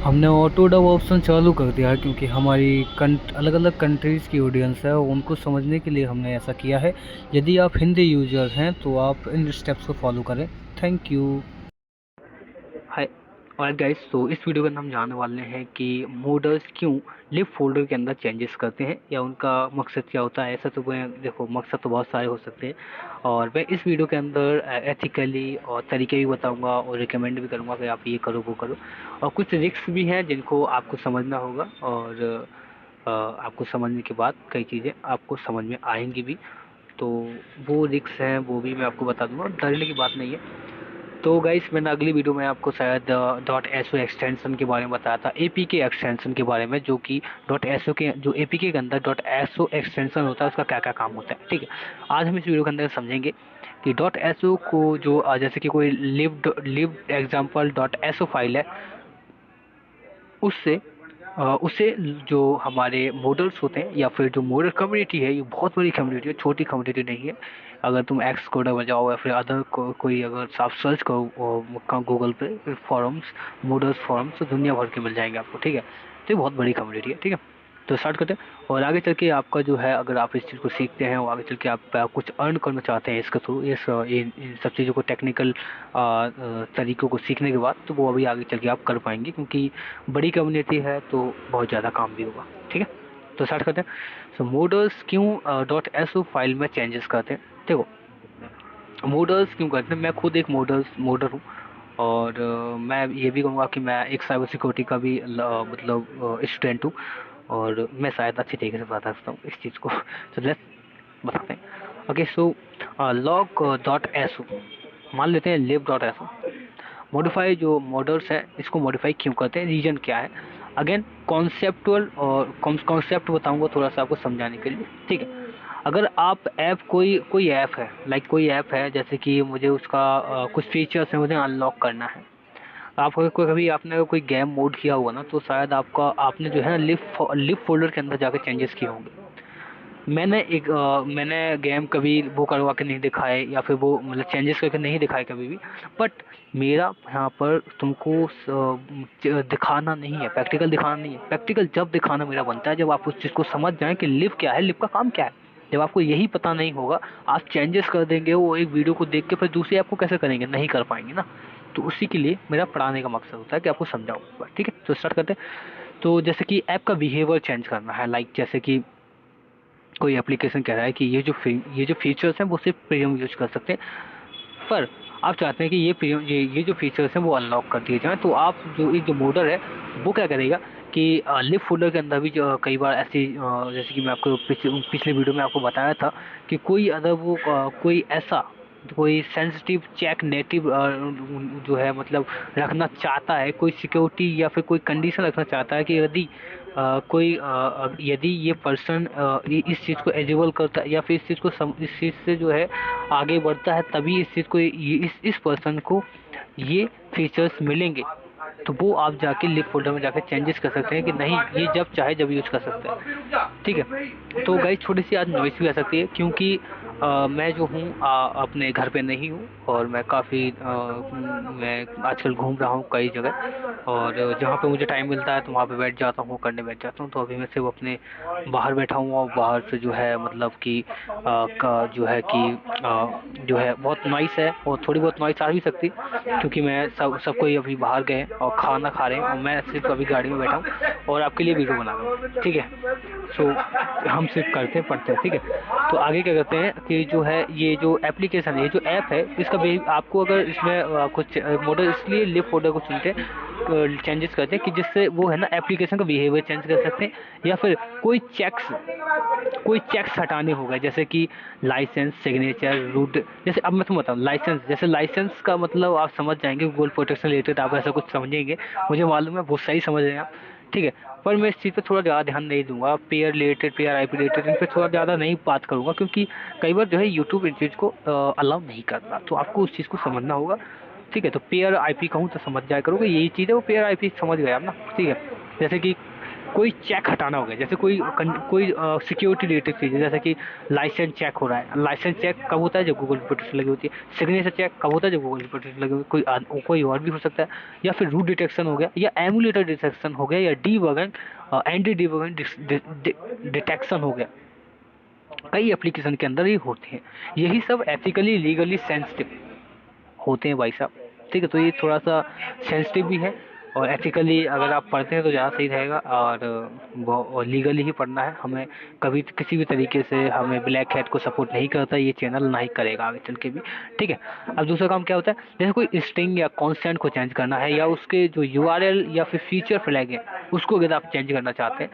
हमने auto dub option चालू कर दिया है क्योंकि हमारी अलग अलग कंट्रीज़ की ऑडियंस है, उनको समझने के लिए हमने ऐसा किया है। यदि आप हिंदी यूज़र हैं तो आप इन स्टेप्स को फॉलो करें। Thank you. हाय और गाइस, तो इस वीडियो के अंदर हम जानने वाले हैं कि मोडर्स क्यों लिव फोल्डर के अंदर चेंजेस करते हैं या उनका मकसद क्या होता है। ऐसा तो मैं देखो, मकसद तो बहुत सारे हो सकते हैं और मैं इस वीडियो के अंदर एथिकली और तरीके भी बताऊंगा और रिकमेंड भी करूंगा कि आप ये करो वो करो। और कुछ रिस्क भी हैं जिनको आपको समझना होगा और आपको समझने के बाद कई चीज़ें आपको समझ में आएंगी भी। तो वो रिस्क हैं वो भी मैं आपको बता दूंगा, डरने की बात नहीं है। तो गाइस, मैंने अगली वीडियो में आपको शायद डॉट एसओ एक्सटेंशन के बारे में बताया था, एपीके एक्सटेंशन के बारे में, जो कि डॉट एसओ के जो एपीके के अंदर डॉट एसओ एक्सटेंशन होता है उसका क्या क्या काम होता है। ठीक है, आज हम इस वीडियो के अंदर समझेंगे कि डॉट एसओ को जो जैसे कि कोई lib example dot SO file है, उससे उससे जो हमारे मॉडल्स होते हैं या फिर जो मॉडल कम्युनिटी है, ये बहुत बड़ी कम्युनिटी है, छोटी कम्युनिटी नहीं है। अगर तुम एक्स कोडर बजाओ या फिर अदर कोई अगर आप सर्च करो गूगल पे फॉरम्स, मॉडल्स फॉरम्स, तो दुनिया भर के मिल जाएंगे आपको। ठीक है, तो ये बहुत बड़ी कम्युनिटी है। ठीक है, तो स्टार्ट करते हैं। और आगे चल के आपका जो है, अगर आप इस चीज़ को सीखते हैं और आगे चल के आप कुछ अर्न करना चाहते हैं इसके थ्रू, इन सब चीज़ों को, टेक्निकल तरीक़ों को सीखने के बाद, तो वो अभी आगे चल के आप कर पाएंगे क्योंकि बड़ी कम्युनिटी है तो बहुत ज़्यादा काम भी होगा। ठीक है, तो स्टार्ट करते हैं। सो मोडल्स क्यों डॉट एस ओ फाइल में चेंजेस करते हैं। देखो, मोडल्स क्यों करते हैं, मैं खुद एक मोडर हूँ और मैं ये भी कहूँगा कि मैं एक साइबर सिक्योरिटी का भी मतलब स्टूडेंट हूँ और मैं शायद अच्छी तरीके से बता सकता हूँ इस चीज़ को। तो लेट्स बताते हैं। Okay, so log dot S O, मान लेते हैं lib dot S O. Modify जो मॉडल्स है इसको मॉडिफाई क्यों करते हैं, रीजन क्या है। अगेन कॉन्सेप्टुअल और कॉन्सेप्ट बताऊंगा थोड़ा सा आपको समझाने के लिए। ठीक है, अगर आप ऐप कोई कोई ऐप है, लाइक कोई ऐप है, जैसे कि मुझे उसका कुछ फीचर्स है मुझे अनलॉक करना है। आप कोई कभी आपने अगर कोई गेम मोड किया हुआ ना, तो शायद आपने जो है ना लिव फोल्डर के अंदर जाके चेंजेस किए होंगे। मैंने गेम कभी वो करवा के नहीं दिखाए या फिर वो मतलब चेंजेस करके नहीं दिखाए कभी भी। बट मेरा यहाँ पर तुमको दिखाना नहीं है, प्रैक्टिकल दिखाना नहीं है। प्रैक्टिकल जब दिखाना मेरा बनता है जब आप उस चीज़ को समझ जाएं कि लिव क्या है, लिव का काम क्या है। जब आपको यही पता नहीं होगा, आप चेंजेस कर देंगे वो एक वीडियो को देख के, फिर दूसरी ऐप को कैसे करेंगे, नहीं कर पाएंगे ना। तो उसी के लिए मेरा पढ़ाने का मकसद होता है कि आपको समझाऊँ। ठीक है, तो स्टार्ट करते हैं। तो जैसे कि ऐप का बिहेवियर चेंज करना है, लाइक जैसे कि कोई एप्लीकेशन कह रहा है कि ये जो फीचर्स हैं वो सिर्फ प्रीमियम यूज कर सकते हैं, पर आप चाहते हैं कि ये प्रीमियम ये जो फीचर्स हैं वो अनलॉक कर दिए जाएं। तो आप जो एक जो मोडर है वो क्या करेगा कि लिव फोल्डर के अंदर भी जो कई बार ऐसी जैसे कि मैं आपको पिछले वीडियो में आपको बताया था कि कोई अगर वो कोई ऐसा कोई सेंसिटिव चेक नेटिव जो है मतलब रखना चाहता है, कोई सिक्योरिटी या फिर कोई कंडीशन रखना चाहता है कि यदि यदि ये पर्सन इस चीज़ को एलिजिबल करता है या फिर इस चीज़ को इस चीज़ से जो है आगे बढ़ता है, तभी इस चीज़ को इस पर्सन को ये फीचर्स मिलेंगे। तो वो आप जाके लिव फोल्डर में जाके चेंजेस कर सकते हैं कि नहीं, ये जब चाहे जब यूज कर सकते हैं। ठीक है, तो गाइस थोड़ी सी आज नॉइस भी आ सकती है क्योंकि मैं जो हूँ अपने घर पे नहीं हूँ और मैं काफ़ी मैं आजकल घूम रहा हूँ कई जगह, और जहाँ पे मुझे टाइम मिलता है तो वहाँ पे बैठ जाता हूँ, करने बैठ जाता हूँ। तो अभी मैं सिर्फ अपने बाहर बैठा हूँ और बाहर से जो है मतलब कि का जो है कि जो है बहुत नॉइस है और थोड़ी बहुत नॉइस आ भी सकती है क्योंकि मैं सब कोई अभी बाहर गए और खाना खा रहे हैं और मैं सिर्फ अभी गाड़ी में बैठा हूँ और आपके लिए वीडियो बना रहा हूँ। ठीक है, सो हम सिर्फ करते हैं पढ़ते हैं। ठीक है, तो आगे क्या करते हैं कि जो है ये जो एप्लीकेशन है, ये जो ऐप है, इसका आपको अगर इसमें कुछ मॉडल इसलिए लिव फोल्डर को चुनते हैं, चेंजेस करते हैं कि जिससे वो है ना एप्लीकेशन का बिहेवियर चेंज कर सकते हैं या फिर कोई चेक्स हटाने हो गए, जैसे कि लाइसेंस, सिग्नेचर, रूट। जैसे अब मैं तुम्हें बताऊँ लाइसेंस, जैसे लाइसेंस का मतलब आप समझ जाएंगे, गूगल प्रोटेक्शन रिलेटेड आप ऐसा कुछ समझेंगे, मुझे मालूम है बहुत सही समझ रहे हैं आप। ठीक है, पर मैं इस चीज़ पे थोड़ा ज़्यादा ध्यान नहीं दूंगा, pair related, pair IP related, इन पे थोड़ा ज़्यादा नहीं बात करूंगा क्योंकि कई बार जो है यूट्यूब इन चीज़ को अलाउ नहीं करता, तो आपको उस चीज़ को समझना होगा। ठीक है, तो पेयर आईपी कहूँ तो समझ जाया करोगे, यही चीज़ है वो पेयर आईपी, समझ गए आप ना। ठीक है, जैसे कि कोई चेक हटाना हो गया, जैसे कोई सिक्योरिटी रिलेटेड चीज़ है, जैसे कि लाइसेंस चेक हो रहा है। लाइसेंस चेक कब होता है? जब गूगल की प्रोटेक्शन लगी होती है। सिग्नेचर चेक कब होता है? जब गूगल की प्रोटेक्शन लगी होती है। कोई और भी हो सकता है, या फिर रूट डिटेक्शन हो गया, या एमुलेटर डिटेक्शन हो गया, या एंटी डीबगिंग डिटेक्शन हो गया। कई एप्लीकेशन के अंदर ये होते हैं। यही सब एथिकली लीगली सेंसिटिव होते हैं भाई साहब। ठीक है, तो ये थोड़ा सा सेंसिटिव भी है, और एथिकली अगर आप पढ़ते हैं तो ज़्यादा सही रहेगा। और लीगली ही पढ़ना है हमें। कभी किसी भी तरीके से हमें ब्लैक हैट को सपोर्ट नहीं करता ये चैनल, ना ही करेगा आगे चल के भी। ठीक है। अब दूसरा काम क्या होता है, जैसे कोई स्ट्रिंग या कॉन्स्टेंट को चेंज करना है, या उसके जो यूआरएल या फिर फीचर फ्लैग है उसको अगर आप चेंज करना चाहते हैं,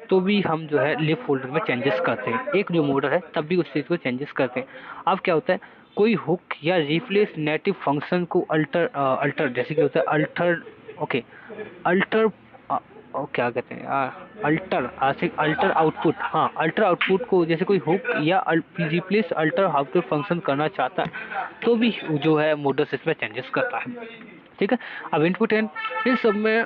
तो भी हम जो है लिव फोल्डर में चेंजेस करते हैं। एक जो मोडर है तब भी उस चीज़ को चेंजेस करते हैं। अब क्या होता है, कोई हुक या रिप्लेस नेटिव फंक्शन को अल्टर जैसे कि होता है अल्टर, ओके, अल्टर क्या कहते हैं, अल्टर आउटपुट, हाँ अल्टर आउटपुट को, जैसे कोई हुक या रिप्लेस अल्टर आउटपुट फंक्शन करना चाहता है तो भी जो है मोडस इसमें चेंजेस करता है। ठीक है। अब इनपुट एंड, इन सब में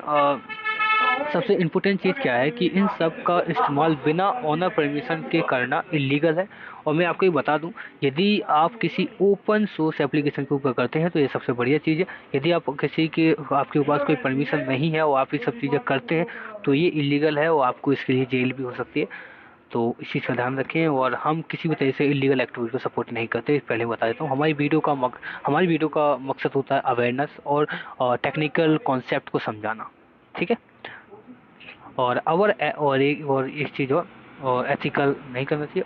सबसे इम्पोर्टेंट चीज़ क्या है कि इन सब का इस्तेमाल बिना ओनर परमिशन के करना इलीगल है। और मैं आपको ये बता दूं, यदि आप किसी ओपन सोर्स एप्लीकेशन के ऊपर करते हैं तो ये सबसे बढ़िया चीज़ है। यदि आपके पास कोई परमिशन नहीं है और आप ये सब चीज़ें करते हैं तो ये इलीगल है, और आपको इसके लिए जेल भी हो सकती है। तो इस चीज़ का ध्यान रखें। और हम किसी भी तरह से इलीगल एक्टिविटी को सपोर्ट नहीं करते, पहले बता देता हूँ। हमारी वीडियो का मकसद होता है अवेयरनेस और टेक्निकल कॉन्सेप्ट को समझाना। ठीक है। और एक चीज़ और एथिकल नहीं करना चाहिए।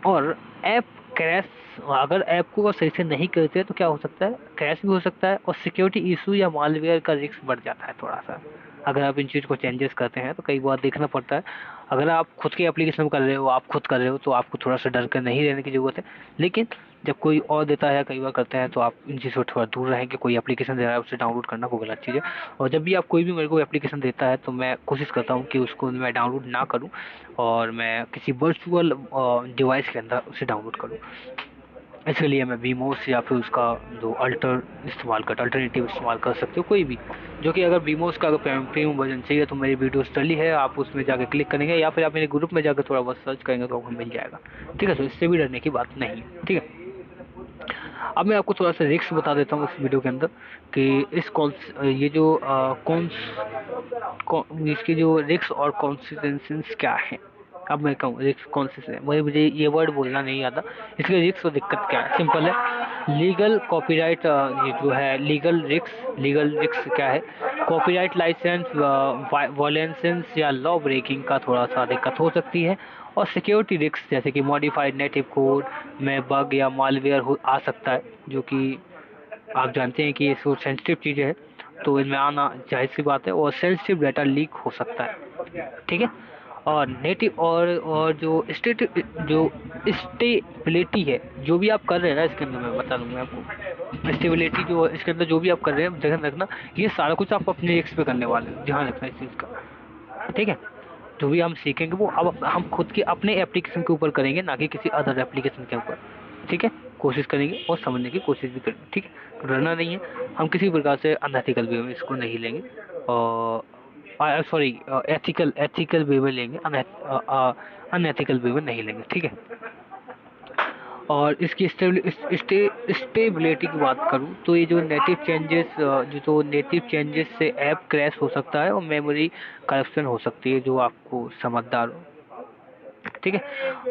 और ऐप क्रैश, अगर ऐप को सही से नहीं करते तो क्या हो सकता है, क्रैश भी हो सकता है, और सिक्योरिटी इशू या मालवेयर का रिस्क बढ़ जाता है थोड़ा सा। अगर आप इन चीज़ को चेंजेस करते हैं तो कई बार देखना पड़ता है। अगर आप खुद के एप्लीकेशन कर रहे हो, आप खुद कर रहे हो, तो आपको थोड़ा सा डर कर नहीं रहने की ज़रूरत है। लेकिन जब कोई और देता है, कई बार करते हैं, तो आप इन चीज़ों से थोड़ा दूर रहें। कि कोई एप्लीकेशन दे रहा है उसे डाउनलोड करना वो गलत चीज़ है। और जब भी आप कोई भी मेरे को एप्लीकेशन देता है तो मैं कोशिश करता हूँ कि उसको मैं डाउनलोड ना करूँ, और मैं किसी वर्चुअल डिवाइस के अंदर उसे डाउनलोड करूँ। इसके लिए मैं वीमोस या फिर उसका जो अल्टरनेटिव इस्तेमाल कर सकते हो, कोई भी। जो कि अगर वीमोस का अगर प्रीमियम वर्जन चाहिए तो मेरी वीडियो स्टडी है, आप उसमें जाकर क्लिक करेंगे, या फिर आप मेरे ग्रुप में जाकर थोड़ा बहुत सर्च करेंगे तो आपको मिल जाएगा। ठीक है, तो इससे भी डरने की बात नहीं है। ठीक है। अब मैं आपको थोड़ा सा रिस्क बता देता हूँ इस वीडियो के अंदर, कि इस कौन ये जो इसके जो रिस्क और कॉन्सिक्वेंसेस क्या है। अब मैं कहूँ रिस्क कौन से है, मुझे ये वर्ड बोलना नहीं आता। इसके रिस्क और दिक्कत क्या है, सिंपल है। लीगल कॉपीराइट, ये जो है लीगल रिस्क क्या है, कॉपीराइट लाइसेंस वायलेंसेंस या लॉ ब्रेकिंग का थोड़ा सा दिक्कत हो सकती है। और सिक्योरिटी रिस्क, जैसे कि मॉडिफाइड नेटिव कोड में बग या मालवेयर आ सकता है, जो कि आप जानते हैं कि ये सो सेंसिटिव चीज़ें हैं, तो इनमें आना जाहिर सी बात है। और सेंसिटिव डाटा लीक हो सकता है। ठीक है। और नेटिव और जो स्टेबिलिटी है, जो भी आप कर रहे हैं ना इसके अंदर, मैं बता दूंगा आपको स्टेबिलिटी जो इसके अंदर जो भी आप कर रहे हैं, ध्यान रखना ये सारा कुछ आप अपने रिस्क पे करने वाले हैं, ध्यान रखना इस चीज़ का। ठीक है। जो भी हम सीखेंगे वो अब हम खुद के अपने एप्लीकेशन के ऊपर करेंगे, ना कि किसी अदर एप्लीकेशन के ऊपर। ठीक है। कोशिश करेंगे और समझने की कोशिश भी करेंगे। ठीक है, तो डरना नहीं है। हम किसी प्रकार से अनएथिकल वे में इसको नहीं लेंगे, और सॉरी एथिकल वे में लेंगे, अनएथिकल वे में नहीं लेंगे। ठीक है। और इसकी स्टेबिलिटी की बात करूँ तो ये जो नेटिव चेंजेस से ऐप क्रैश हो सकता है, और मेमोरी करप्शन हो सकती है, जो आपको समझदार हो। ठीक है।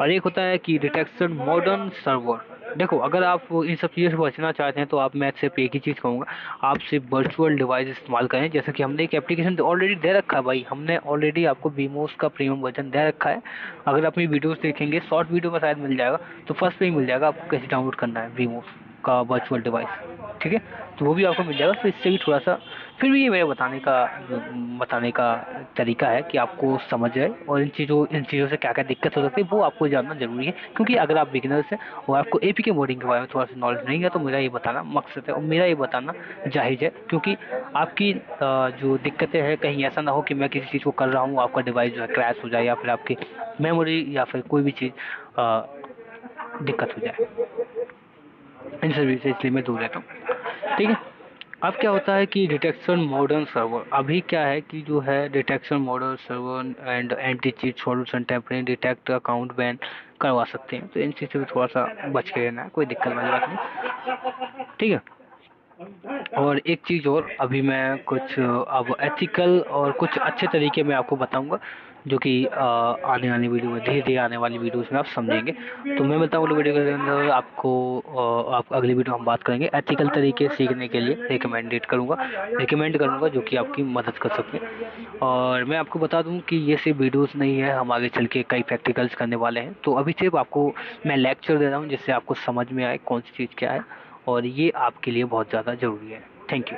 और एक होता है कि डिटेक्शन मॉडर्न सर्वर। देखो, अगर आप इन सब चीज़ों से बचना चाहते हैं तो आप, मैं सिर्फ एक ही चीज़ कहूँगा, आप सिर्फ वर्चुअल डिवाइस इस्तेमाल करें। जैसे कि हमने एक एप्लीकेशन ऑलरेडी दे रखा है भाई, हमने ऑलरेडी आपको वीमोस का प्रीमियम वर्जन दे रखा है। अगर अपनी वीडियोस देखेंगे, शॉर्ट वीडियो में शायद मिल जाएगा, तो फर्स्ट पे ही मिल जाएगा आपको कैसे डाउनलोड करना है वीमोस का वर्चुअल डिवाइस। ठीक है, तो वो भी आपको मिल जाएगा। तो इससे भी थोड़ा सा, फिर भी ये मेरे बताने का तरीका है कि आपको समझ जाए, और इन चीज़ों से क्या क्या दिक्कत हो सकती है वो आपको जानना जरूरी है। क्योंकि अगर आप बिगिनर्स हैं और आपको एपीके मोडिंग के बारे में थोड़ा सा नॉलेज नहीं है, तो मेरा ये बताना मकसद है, और मेरा ये बताना जायज़ है। क्योंकि आपकी जो दिक्कतें हैं, कहीं ऐसा ना हो कि मैं किसी चीज़ को कर रहा हूँ, आपका डिवाइस जो है क्रैश हो जाए, या फिर आपकी मेमोरी या फिर कोई भी चीज़ दिक्कत हो जाए। इन सभी से इसलिए मैं दूर रहता हूँ। ठीक है। अब क्या होता है कि डिटेक्शन मॉडर्न सर्वर, अभी क्या है कि जो है detection modern server and anti cheat solution temporary detect account ban करवा सकते हैं, तो इन चीज़ से भी थोड़ा सा बच के रहना है, कोई दिक्कत वाली बात नहीं, ठीक है। और एक चीज़ और, अभी मैं कुछ अब एथिकल और कुछ अच्छे तरीके मैं आपको बताऊंगा, जो कि आने वाली वीडियो में, धीरे धीरे आने वाली वीडियोस में आप समझेंगे। तो मैं बताऊँ अगली वीडियो के अंदर आपको, आप अगली वीडियो हम बात करेंगे एथिकल तरीके सीखने के लिए, रिकमेंड करूँगा जो कि आपकी मदद कर सकते हैं। और मैं आपको बता दूं कि ये सिर्फ वीडियोस नहीं है, हम आगे चल के कई प्रैक्टिकल्स करने वाले हैं, तो अभी सिर्फ आपको मैं लेक्चर दे रहा हूँ जिससे आपको समझ में आए कौन सी चीज़ क्या है, और ये आपके लिए बहुत ज़्यादा ज़रूरी है। Thank you.